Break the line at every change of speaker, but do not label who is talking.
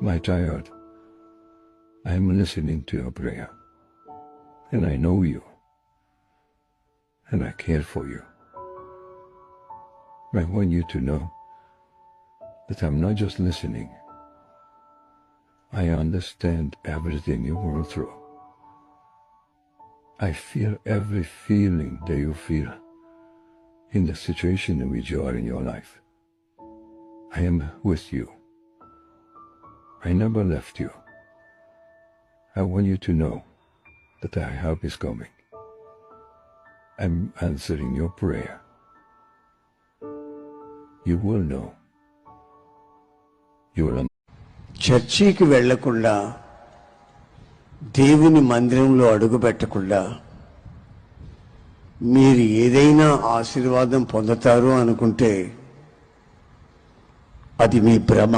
My child, I am listening to your prayer, and I know you, and I care for you. I want you to know that I'm not just listening. I understand everything you go through. I feel every feeling that you feel in the situation in which you are in your life. I am with you. I never left you. I want you to know that our help is coming. I'm answering your prayer. You will know. You will understand.
చర్చికి వెళ్లకుండా దేవుని మందిరంలో అడుగు పెట్టకుండా మీరు ఏదైనా ఆశీర్వాదం పొందుతారు అనుకుంటే అది మీ భ్రమ.